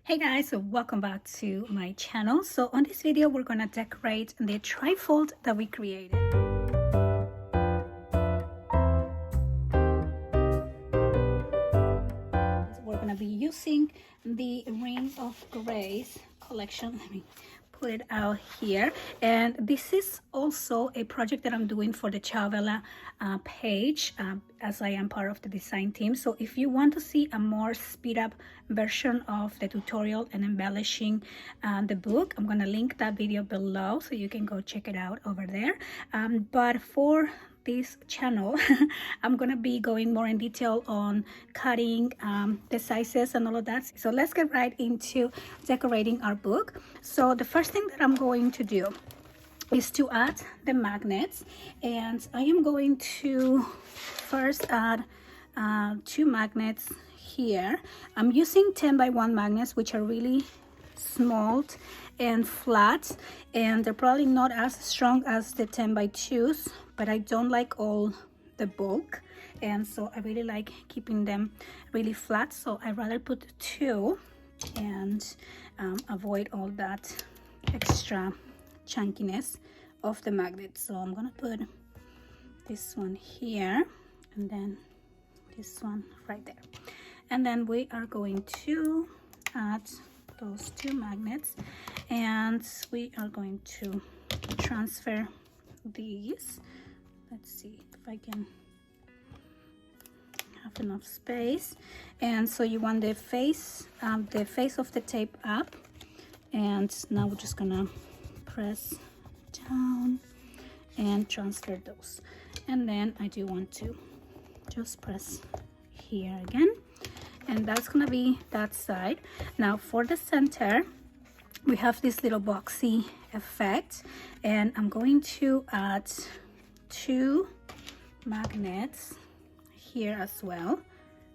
Hey guys, so welcome back to my channel. So on this video we're gonna decorate the trifold that we created. We're gonna be using the Ring of Grace collection. Let me put it out here, and this is also a project that I'm doing for the Chavela page, as I am part of the design team. So if you want to see a more speed up version of the tutorial and embellishing the book, I'm gonna link that video below so you can go check it out over there. But for this channel I'm gonna be going more in detail on cutting the sizes and all of that. So let's get right into decorating our book. So the first thing that I'm going to do is to add the magnets, and I am going to first add 2 magnets here. I'm using 10x1 magnets, which are really small and flat, and they're probably not as strong as the 10x2s, but I don't like all the bulk, and so I really like keeping them really flat. So I'd rather put 2 and avoid all that extra chunkiness of the magnet. So I'm gonna put this one here and then this one right there, and then we are going to add those 2 magnets, and we are going to transfer these. Let's see if I can have enough space. And so you want the face of the tape up, and now we're just gonna press down and transfer those. And then I do want to just press here again, and that's gonna be that side. Now for the center we have this little boxy effect, and I'm going to add 2 magnets here as well.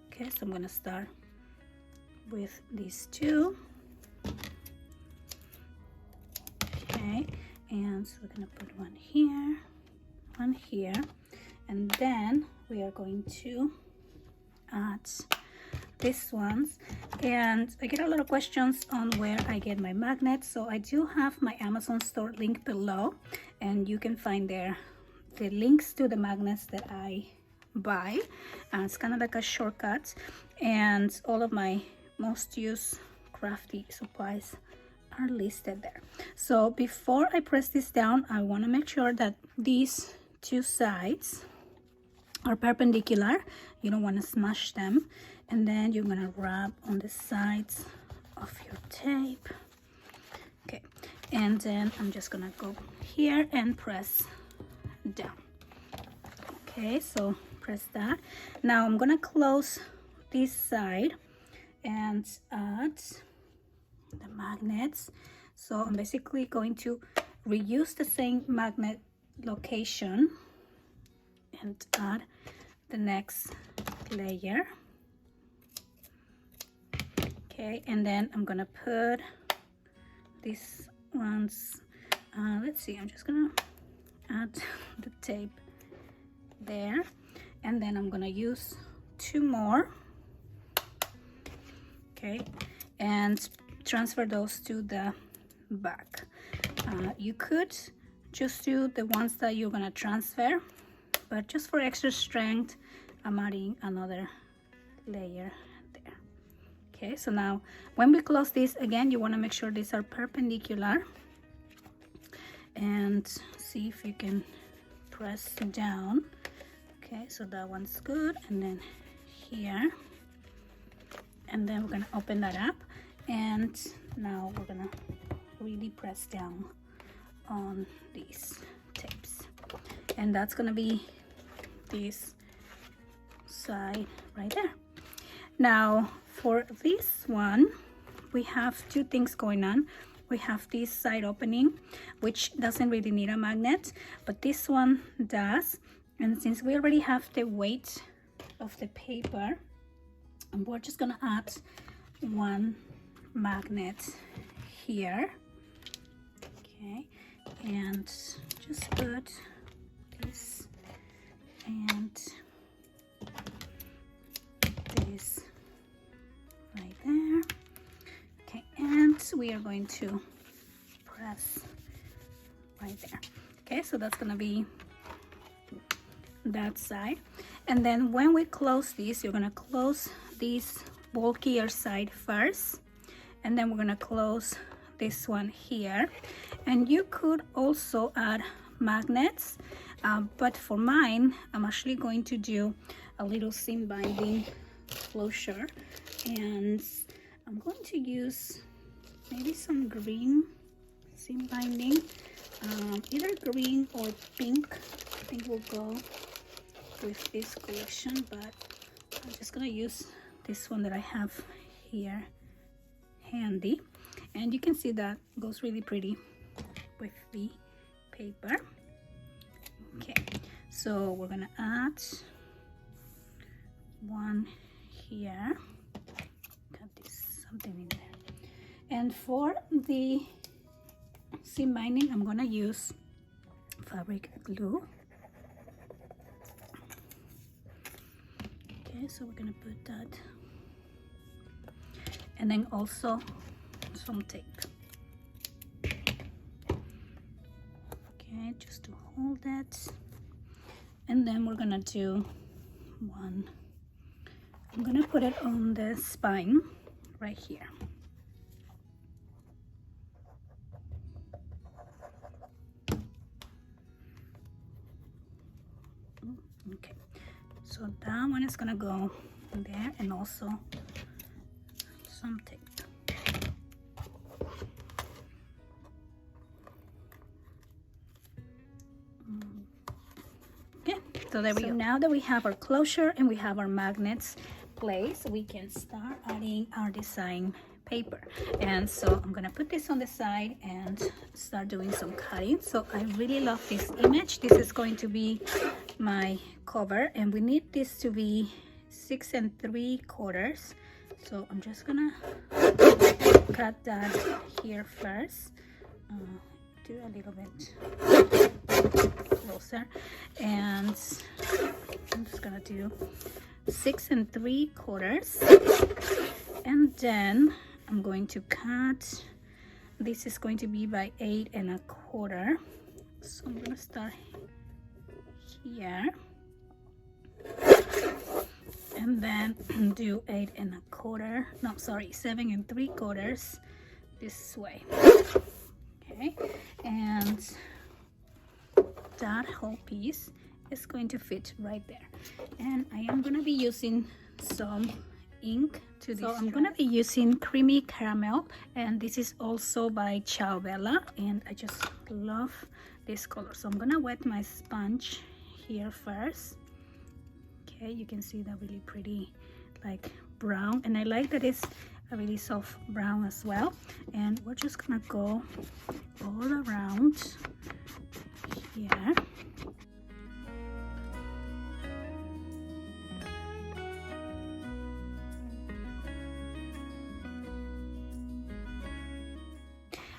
Okay, so I'm gonna start with these 2. Okay, and so we're gonna put one here, and then we are going to add these ones. And I get a lot of questions on where I get my magnets, so I do have my Amazon store link below, and you can find there the links to the magnets that I buy. It's kind of like a shortcut, and all of my most used crafty supplies are listed there. So before I press this down, I want to make sure that these 2 sides are perpendicular. You don't want to smash them, and then you're gonna rub on the sides of your tape. Okay, and then I'm just gonna go here and press down. Okay, so press that. Now I'm gonna close this side and add the magnets. So I'm basically going to reuse the same magnet location and add the next layer. Okay, and then I'm gonna put these ones, let's see, I'm just gonna add the tape there, and then I'm gonna use 2 more. Okay, and transfer those to the back. You could just do the ones that you're gonna transfer, but just for extra strength I'm adding another layer there. Okay, so now when we close this again, you want to make sure these are perpendicular, and see if you can press down. Okay, so that one's good, and then here, and then we're gonna open that up, and now we're gonna really press down on these tapes, and that's gonna be this side right there. Now for this one we have 2 things going on. We have this side opening, which doesn't really need a magnet, but this one does. And since we already have the weight of the paper, we're just gonna add 1 magnet here. Okay, and just put this and this right there. Okay, and we are going to press right there. Okay, so that's gonna be that side. And then when we close this, you're gonna close this bulkier side first, and then we're gonna close this one here. And you could also add magnets, but for mine, I'm actually going to do a little seam binding closure, and I'm going to use maybe some green seam binding, either green or pink. I think will go with this collection, but I'm just gonna use this one that I have here handy, and you can see that goes really pretty with the paper. Okay, so we're gonna add one here, got this something in there, and for the seam binding I'm gonna use fabric glue. Okay, so we're gonna put that, and then also some tape. Okay, just to hold that, and then we're gonna do one. I'm gonna put it on the spine right here. Okay, so that one is gonna go there, and also some tape. Okay, so there we go. Now that we have our closure and we have our magnets placed, we can start adding our design paper. And so I'm gonna put this on the side and start doing some cutting. So I really love this image. This is going to be my cover, and we need this to be 6 3/4. So I'm just gonna cut that here first, do a little bit closer, and I'm just gonna do 6 3/4, and then I'm going to cut. This is going to be by 8 1/4, so I'm gonna start here and then do 8 1/4, no sorry, 7 3/4 this way. Okay, and that whole piece is going to fit right there. And I am going to be using some ink to this. So I'm going to be using Creamy Caramel, and this is also by Ciao Bella, and I just love this color. So I'm going to wet my sponge here first. Okay, you can see that really pretty like brown, and I like that it's a really soft brown as well. And we're just gonna go all around here.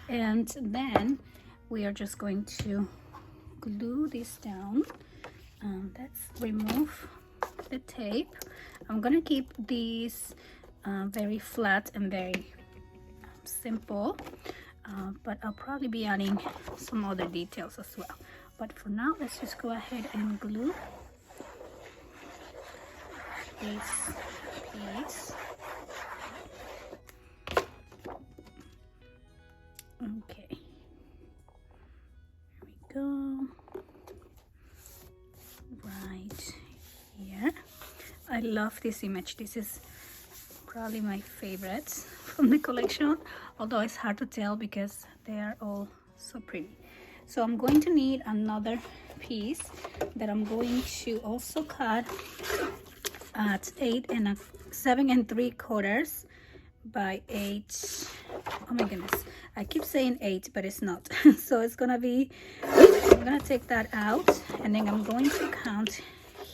And then we are just going to glue this down. Let's remove the tape. I'm gonna keep these very flat and very simple, but I'll probably be adding some other details as well. But for now, let's just go ahead and glue this piece. Okay, here we go. Right here. I love this image. This is probably my favorites from the collection, although it's hard to tell because they are all so pretty. So I'm going to need another piece that I'm going to also cut at 7 3/4 by 8. Oh my goodness, I keep saying 8, but it's not. So it's gonna be, I'm gonna take that out, and then I'm going to count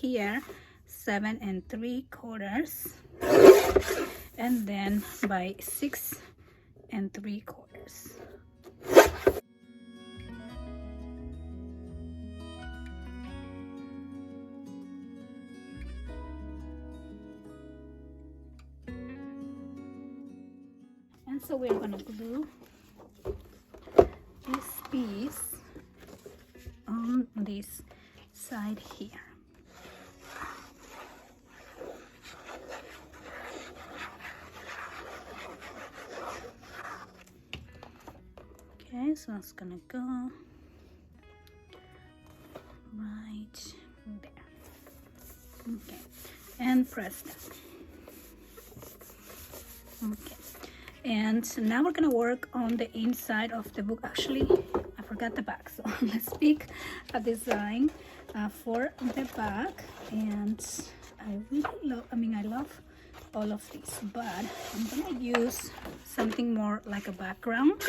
here 7 3/4, and then by 6 3/4. And so we're gonna glue this piece on this side here. Okay, so it's gonna go right there. Okay, and press that. Okay, and now we're gonna work on the inside of the book. Actually, I forgot the back, so let's pick a design for the back. And I love all of these, but I'm gonna use something more like a background,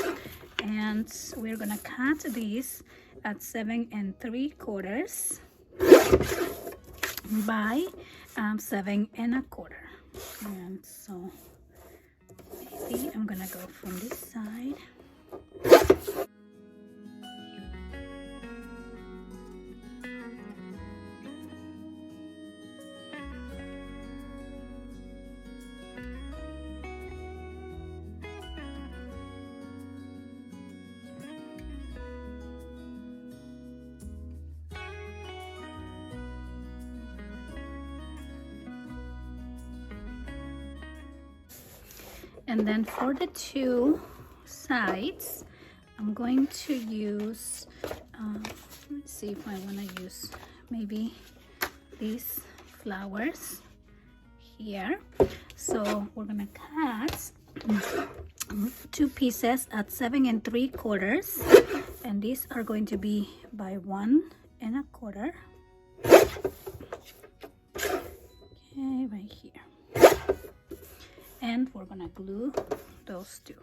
and we're gonna cut this at 7 3/4 by 7 1/4. And so maybe I'm gonna go from this side. And then for the two sides, I'm going to use, let's see if I want to use maybe these flowers here. So we're going to cut two pieces at 7 3/4, and these are going to be by 1 1/4. Okay, right here. And we're gonna glue those two.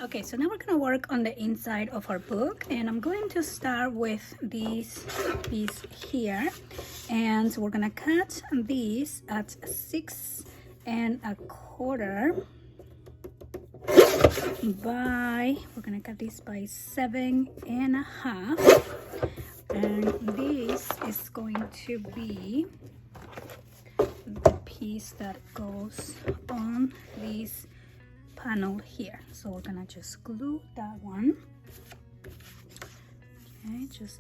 Okay, so now we're going to work on the inside of our book, and I'm going to start with this piece here, and we're going to cut these at 6 1/4 by, we're going to cut this by 7 1/2, and this is going to be the piece that goes on this panel here. So we're gonna just glue that one. Okay, just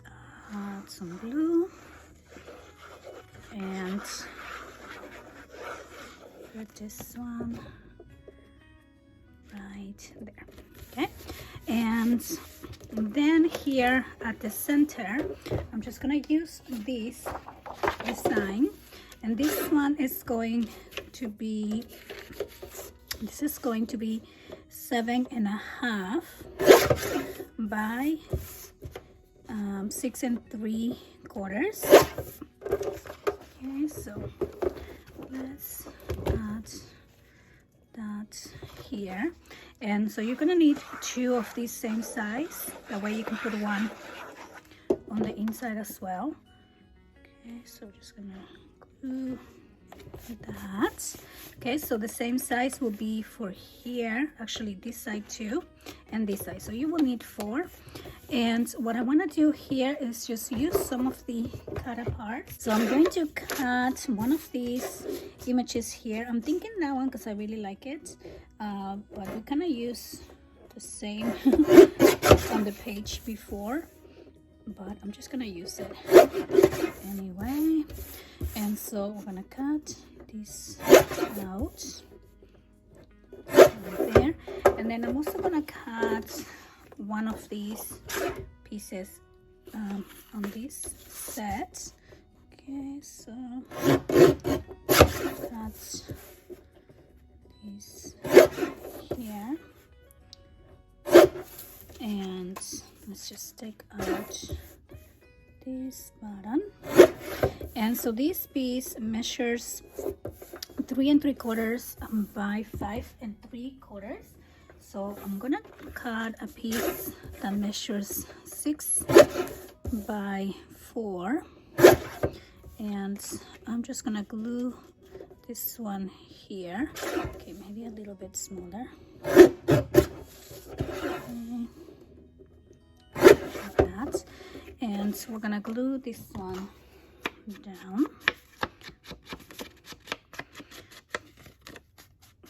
add some glue and put this one right there. Okay, and then here at the center, I'm just gonna use this design, and this one is going to be, this is going to be 7 1/2 by 6 3/4. Okay, so let's add that here. And so you're gonna need two of these same size. That way you can put one on the inside as well. Okay, so we're just gonna glue that. Okay, so the same size will be for here, actually this side too, and this side. So you will need 4. And what I want to do here is just use some of the cut apart. So I'm going to cut one of these images here. I'm thinking that one because I really like it, but we kind of use the same on the page before, but I'm just gonna use it anyway. And so we're gonna cut this out right there, and then I'm also gonna cut one of these pieces on this set. Okay, so cut this here, And let's just take out this bottom. And so this piece measures 3 3/4 by 5 3/4. So I'm gonna cut a piece that measures 6 by 4, and I'm just gonna glue this one here. Okay, maybe a little bit smaller. Okay. Like that. And we're gonna glue this one down.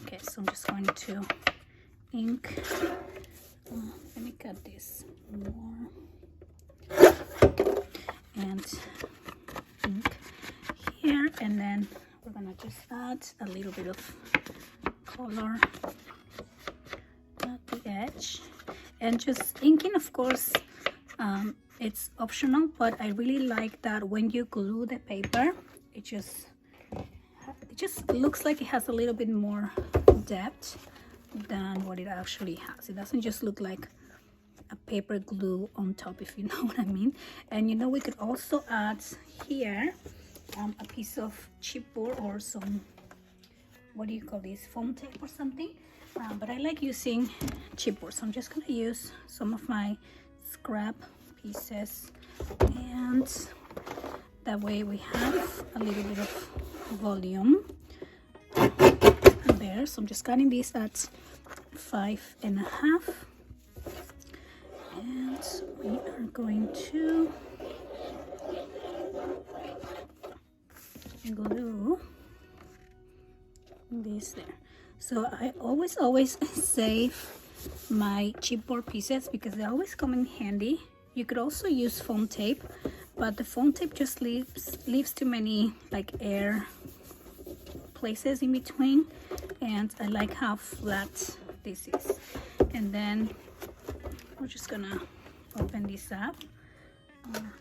Okay, so I'm just going to ink. Let me cut this more. And ink here, and then we're gonna just add a little bit of color at the edge. And just inking, of course, it's optional, but I really like that when you glue the paper, it just looks like it has a little bit more depth than what it actually has. It doesn't just look like a paper glue on top, if you know what I mean. And you know, we could also add here a piece of chipboard or some, what do you call this, foam tape or something, but I like using chipboard, so I'm just gonna use some of my scrap pieces, and that way we have a little bit of volume there. So I'm just cutting this at 5 1/2, and we are going to glue this there. So I always save my chipboard pieces because they always come in handy. You could also use foam tape, but the foam tape just leaves too many like air places in between, and I like how flat this is. And then we're just gonna open this up.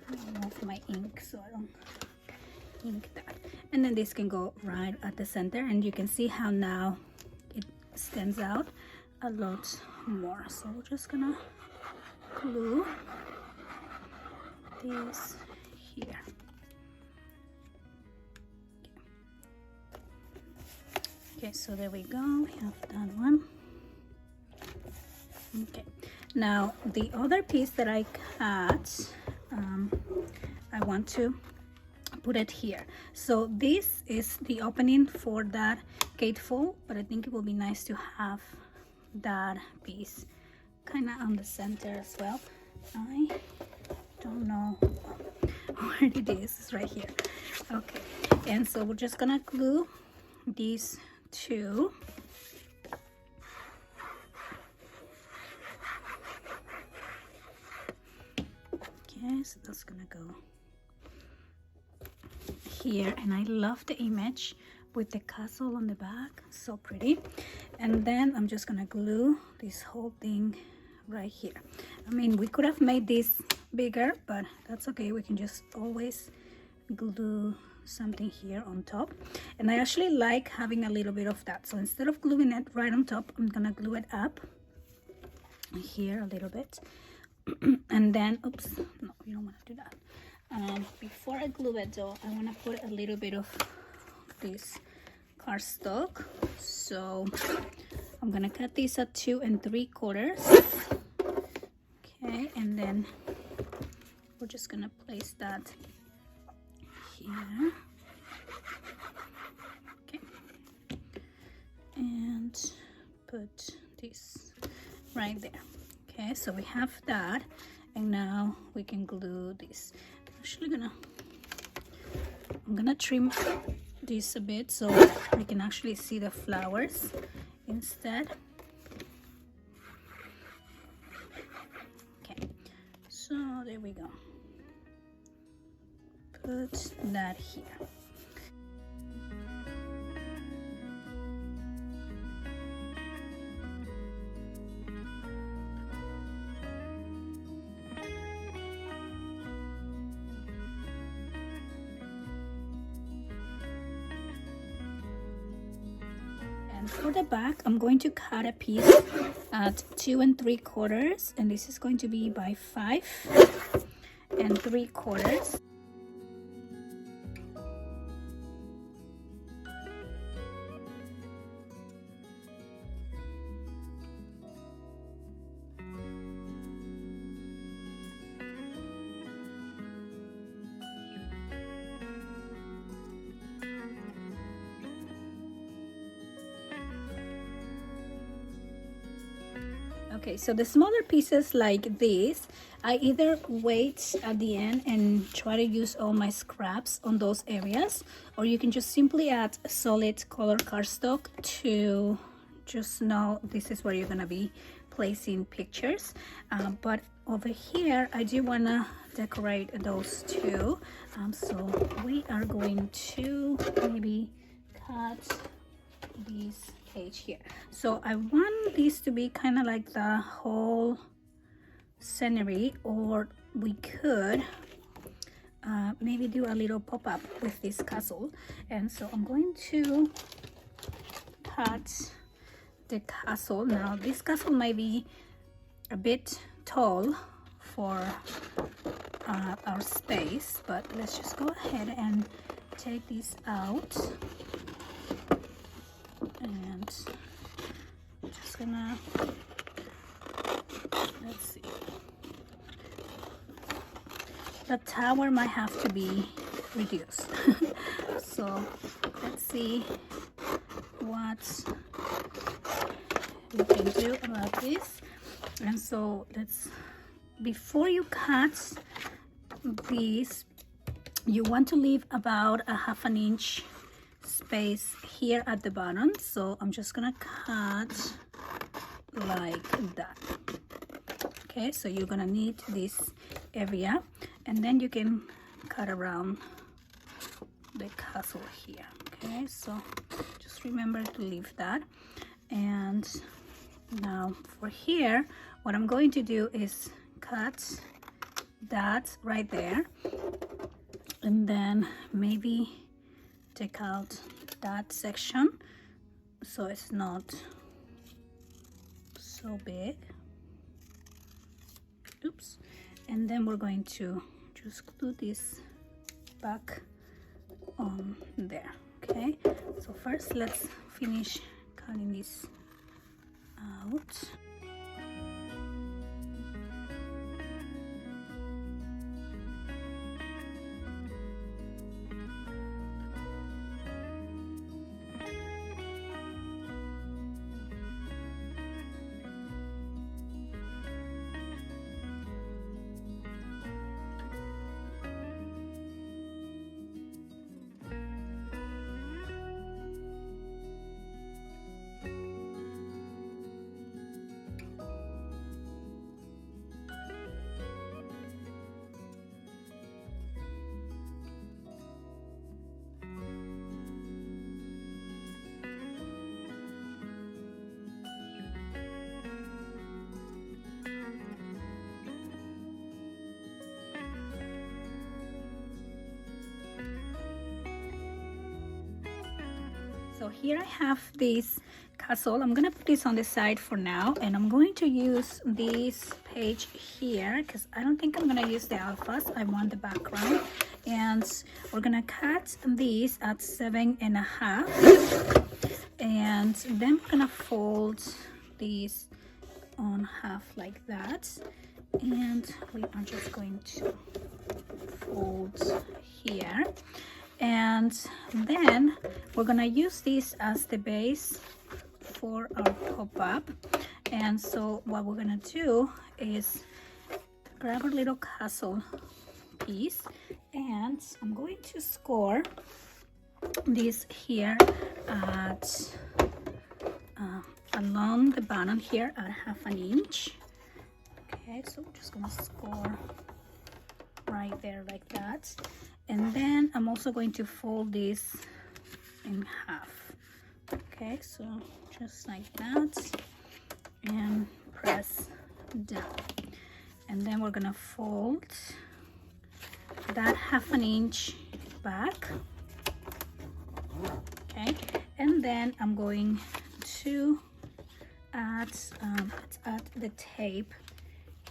Remove my ink so I don't ink that. And then this can go right at the center, and you can see how now it stands out a lot more. So we're just gonna glue this here. Okay, so there we go, we have that one. Okay, now the other piece that I cut, I want to put it here. So this is the opening for that gatefold, but I think it will be nice to have that piece kind of on the center as well. I don't know where it is. It's right here. Okay, and so we're just gonna glue these two. Okay, so that's gonna go here, and I love the image with the castle on the back, so pretty. And then I'm just gonna glue this whole thing right here. I mean, we could have made this bigger, but that's okay. We can just always glue something here on top, and I actually like having a little bit of that. So instead of gluing it right on top, I'm gonna glue it up here a little bit. And then, oops, no, you don't want to do that. Before I glue it though, I want to put a little bit of this cardstock. So I'm gonna cut this at 2 3/4. Okay, and then we're just gonna place that here. Okay, and put this right there. Okay, so we have that, and now we can glue this. I'm gonna trim this a bit so I can actually see the flowers instead. Okay, so there we go. Put that here. And for the back, I'm going to cut a piece at 2 3/4, and this is going to be by 5 3/4. Okay, so the smaller pieces like this, I either wait at the end and try to use all my scraps on those areas, or you can just simply add solid color cardstock to just know this is where you're gonna be placing pictures. But over here, I do wanna decorate those two. So we are going to maybe cut these page here. So I want this to be kind of like the whole scenery, or we could maybe do a little pop-up with this castle. And so I'm going to cut the castle. Now this castle might be a bit tall for our space, but let's just go ahead and take this out. And just gonna, let's see, the tower might have to be reduced. So let's see what we can do about this. And so let's, before you cut these, you want to leave about a 1/2 inch space here at the bottom. So I'm just gonna cut like that. Okay, so you're gonna need this area, and then you can cut around the castle here. Okay, so just remember to leave that. And now for here, what I'm going to do is cut that right there, and then maybe take out that section so it's not so big. Oops. And then we're going to just glue this back on there. Okay, so first let's finish cutting this out. So here I have this castle. I'm gonna put this on the side for now, and I'm going to use this page here because I don't think I'm gonna use the alphas. I want the background, and we're gonna cut these at 7.5, and then we're gonna fold these on half like that, and we are just going to fold here. And then we're gonna use this as the base for our pop-up. And so what we're gonna do is grab a little castle piece, and I'm going to score this here at along the bottom here at 1/2 inch. Okay, so we're just gonna score right there like that. And then I'm also going to fold this in half. Okay, so just like that, and press down. And then we're gonna fold that 1/2 inch back. Okay, and then I'm going to add, let's add the tape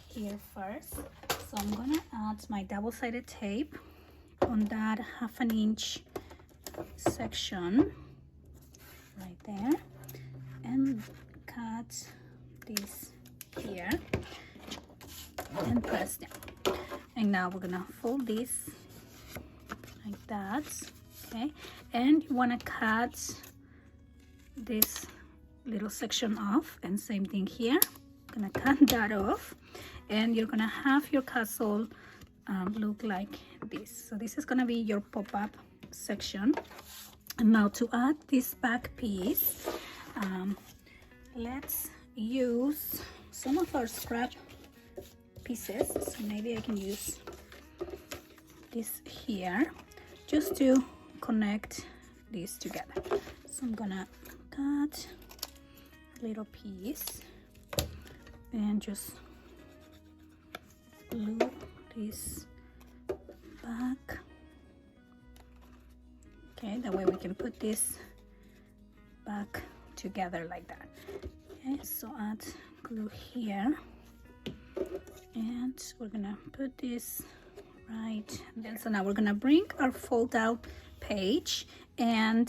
here first. So I'm gonna add my double-sided tape on that 1/2 inch section right there, and cut this here and press down. And now we're gonna fold this like that, okay? And you wanna cut this little section off, and same thing here. Gonna cut that off, and you're gonna have your castle look like this. So this is gonna be your pop-up section. And now to add this back piece, let's use some of our scrap pieces. So maybe I can use this here just to connect these together. So I'm gonna cut a little piece and just glue this back. Okay, that way we can put this back together like that. Okay, so add glue here, and we're gonna put this right there. So now we're gonna bring our fold out page and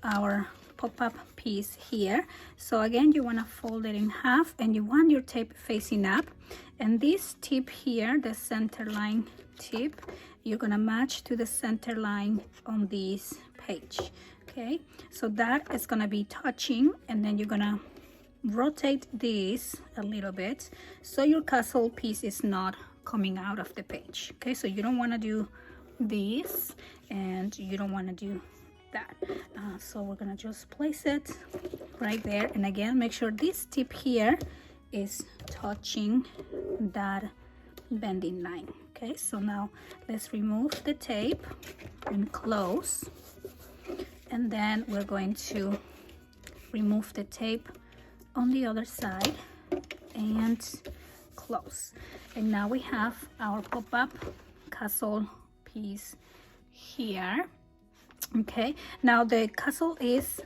our pop-up piece here. So again, you want to fold it in half, and you want your tape facing up, and this tip here, the center line tip, you're gonna match to the center line on this page. Okay, so that is gonna be touching, and then you're gonna rotate this a little bit so your castle piece is not coming out of the page. Okay, so you don't want to do this, and you don't want to do that. So we're gonna just place it right there, and again, make sure this tip here is touching that bending line. Okay, so now let's remove the tape and close, and then we're going to remove the tape on the other side and close. And now we have our pop-up castle piece here. Okay, now the castle is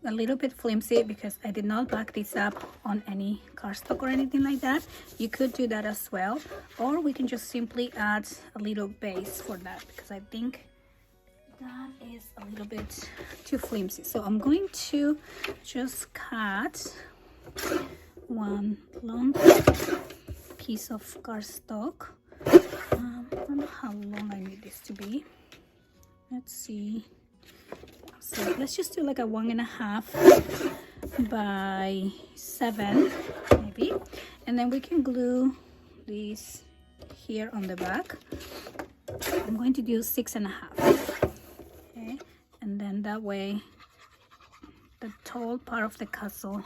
a little bit flimsy because I did not back this up on any cardstock or anything like that. You could do that as well, or we can just simply add a little base for that, because I think that is a little bit too flimsy. So I'm going to just cut one long piece of cardstock. I don't know how long I need this to be. Let's see. So let's just do like a 1.5 by 7 maybe, and then we can glue these here on the back. I'm going to do 6.5. Okay, and then that way the tall part of the castle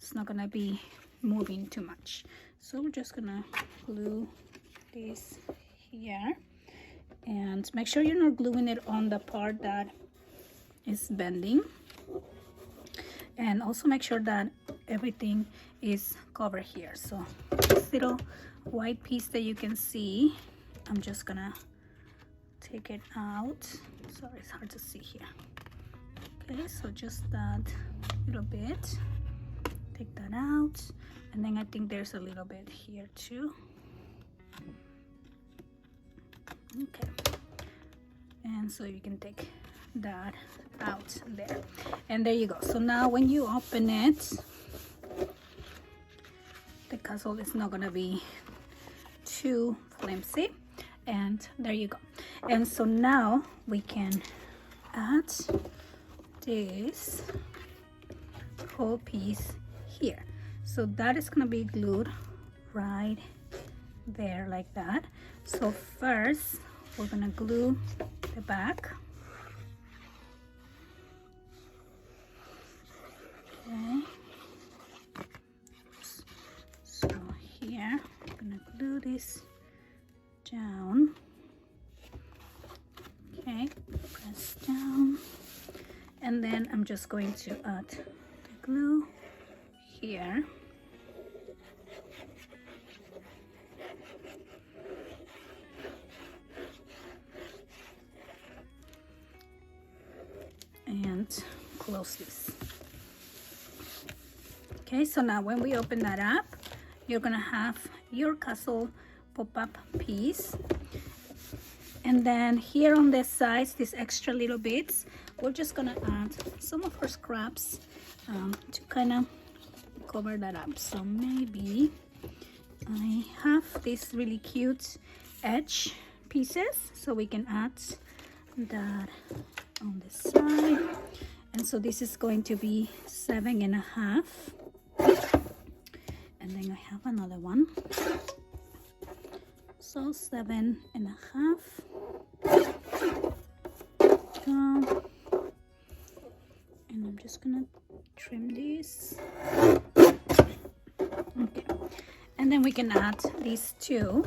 is not gonna be moving too much. So we're just gonna glue this here, and make sure you're not gluing it on the part that is bending, and also make sure that everything is covered here. So this little white piece that you can see, I'm just gonna take it out. Sorry, it's hard to see here. Okay, so just that little bit, take that out, and then I think there's a little bit here too. Okay, and so you can take that out there, and there you go. So now when you open it, the castle is not gonna be too flimsy, and there you go. And so now we can add this whole piece here. So that is gonna be glued right there like that. So first we're gonna glue the back. Okay, so here I'm gonna glue this down. Okay, press down, and then I'm just going to add the glue here. And close this. Okay, so now when we open that up, you're gonna have your castle pop-up piece. And then here on this side, these extra little bits, we're just gonna add some of our scraps to kind of cover that up. So maybe I have these really cute edge pieces, so we can add that on this side. And so this is going to be 7.5. And then I have another one. So 7.5. And I'm just gonna trim this. Okay. And then we can add these two.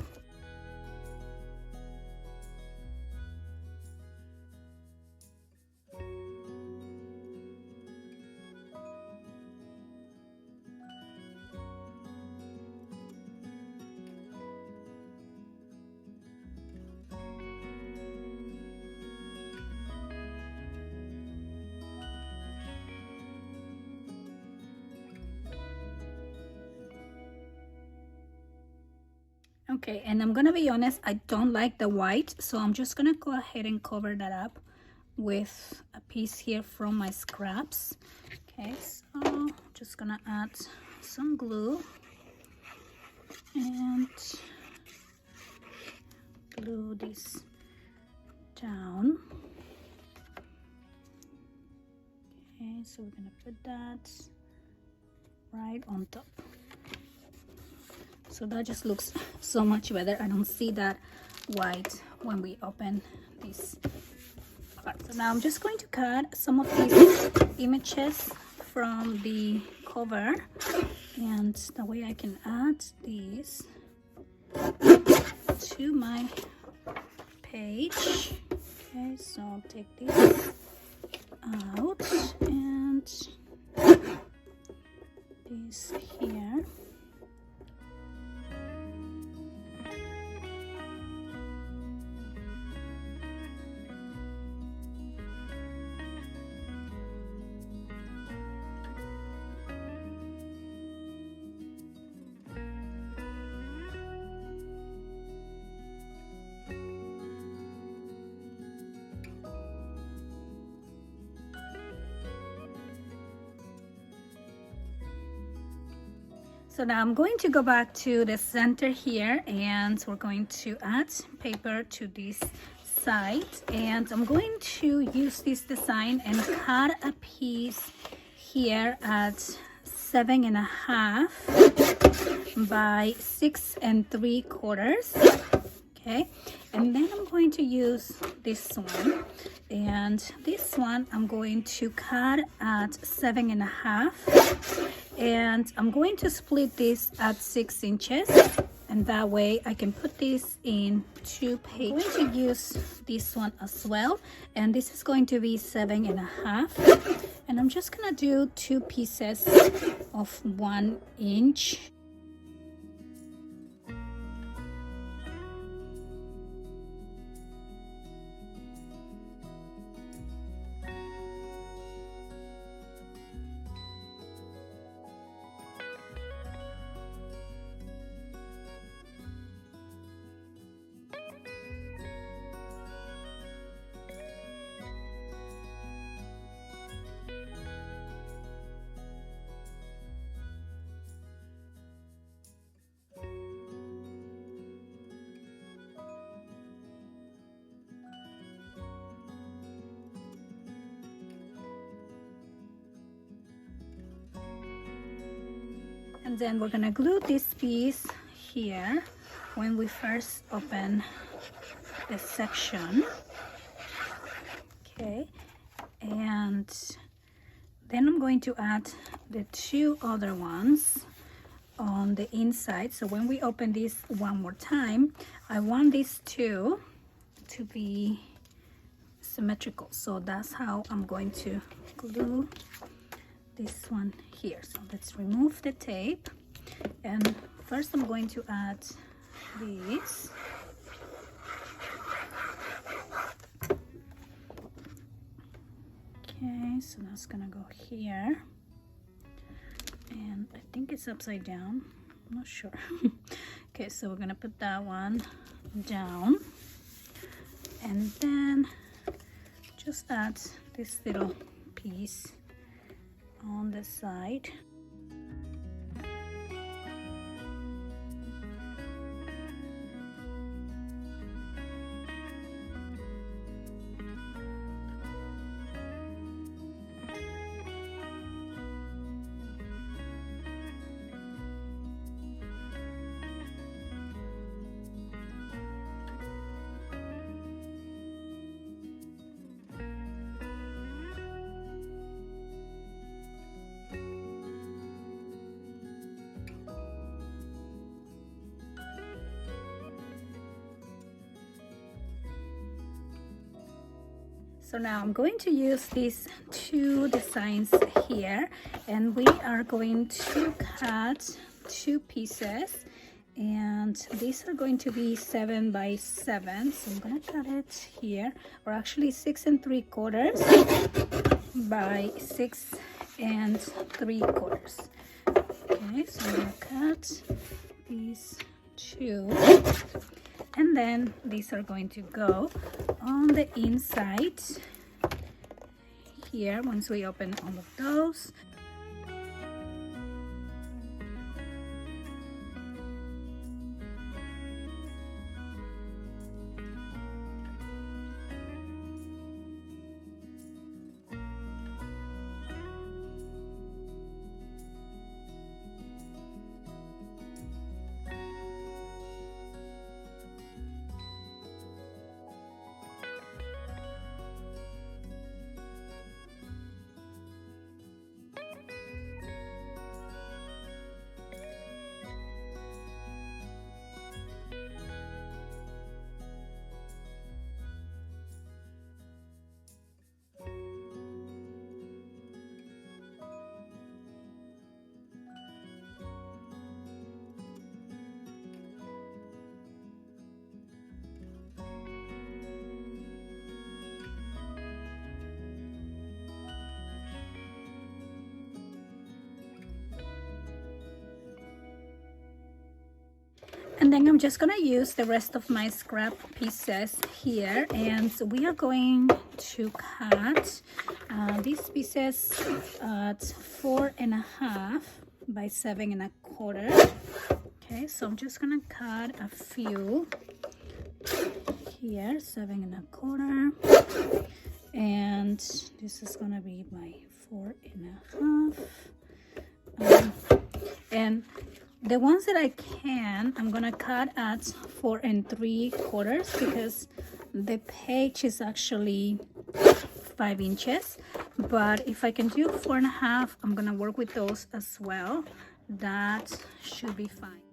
Okay, and I'm gonna be honest, I don't like the white, so I'm just gonna go ahead and cover that up with a piece here from my scraps. Okay, so I'm just gonna add some glue and glue this down. Okay, so we're gonna put that right on top. So that just looks so much better. I don't see that white when we open this part. So now I'm just going to cut some of these images from the cover, and that way I can add these to my page. Okay, so I'll take this out and this here. So now I'm going to go back to the center here, and we're going to add paper to this side, and I'm going to use this design and cut a piece here at 7.5 by 6 3/4. Okay, and then I'm going to use this one, and this one I'm going to cut at 7.5, and I'm going to split this at 6 inches, and that way I can put this in 2 pages. I'm going to use this one as well, and this is going to be 7.5, and I'm just gonna do 2 pieces of 1 inch. And then we're gonna glue this piece here when we first open the section. Okay, and then I'm going to add the 2 other ones on the inside. So when we open this one more time, I want these 2 to be symmetrical. So that's how I'm going to glue this one here. So let's remove the tape, and first I'm going to add this. Okay, so that's gonna go here, and I think it's upside down, I'm not sure. Okay, so we're gonna put that one down, and then just add this little piece on the side. So now I'm going to use these two designs here, and we are going to cut two pieces, and these are going to be 7 by 7. So I'm gonna cut it here, or actually 6 3/4 by 6 3/4. Okay, so I'm gonna cut these two, and then these are going to go on the inside here once we open all of those. And then I'm just gonna use the rest of my scrap pieces here, and so we are going to cut these pieces at 4.5 by 7.25. Okay, so I'm just gonna cut a few here, 7.25, and this is gonna be my 4.5, and the ones that I can, I'm gonna cut at 4 3/4 because the page is actually 5 inches. But if I can do 4.5, I'm gonna work with those as well. That should be fine.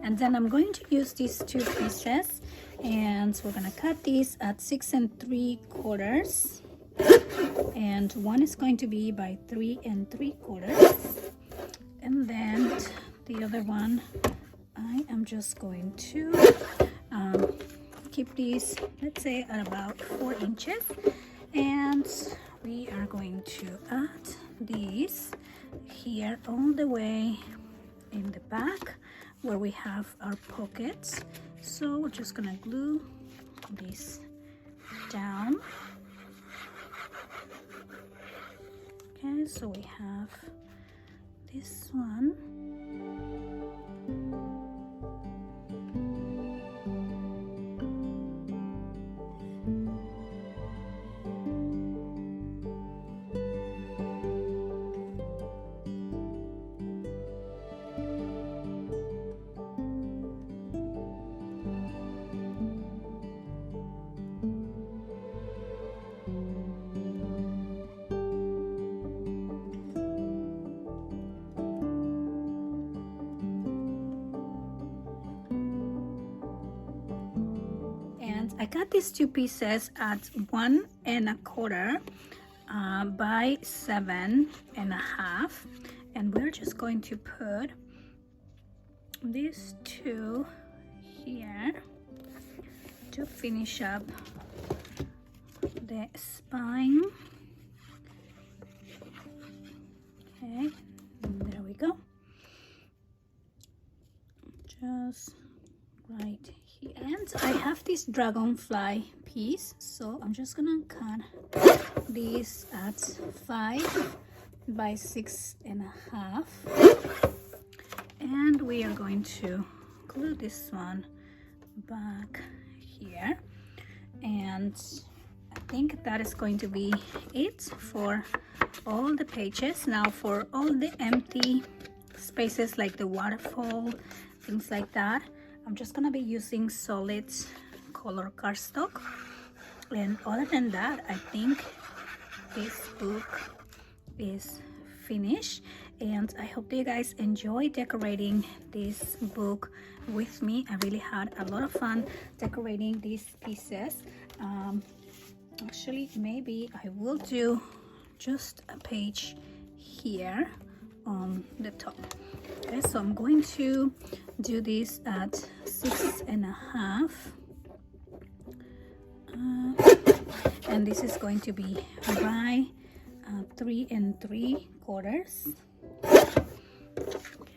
And then I'm going to use these 2 pieces, and we're gonna cut these at 6 3/4, and one is going to be by 3 3/4, and then the other one I am just going to keep these, let's say, at about 4 inches, and we are going to add these here all the way in the back where we have our pockets. So we're just gonna glue this down. Okay, so we have this one. I got these 2 pieces at 1 1/4 by 7 1/2, and we're just going to put these 2 here to finish up the spine. Okay, there we go. Just right here. And I have this dragonfly piece, so I'm just gonna cut these at 5 by 6 1/2, and we are going to glue this one back here. And I think that is going to be it for all the pages. Now for all the empty spaces like the waterfall, things like that, I'm just gonna be using solid color cardstock. And other than that, I think this book is finished, and I hope that you guys enjoy decorating this book with me. I really had a lot of fun decorating these pieces. Actually, maybe I will do just a page here on the top. Okay, so I'm going to do this at 6 1/2, and this is going to be by 3 3/4.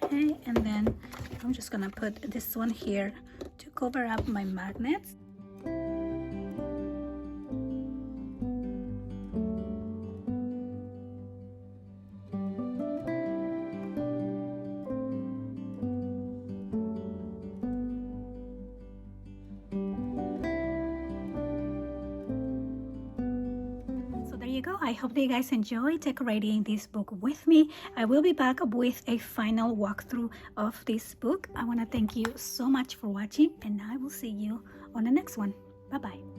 Okay, and then I'm just gonna put this one here to cover up my magnets. You go. I hope that you guys enjoy decorating this book with me. I will be back with a final walkthrough of this book. I want to thank you so much for watching, and I will see you on the next one. Bye bye.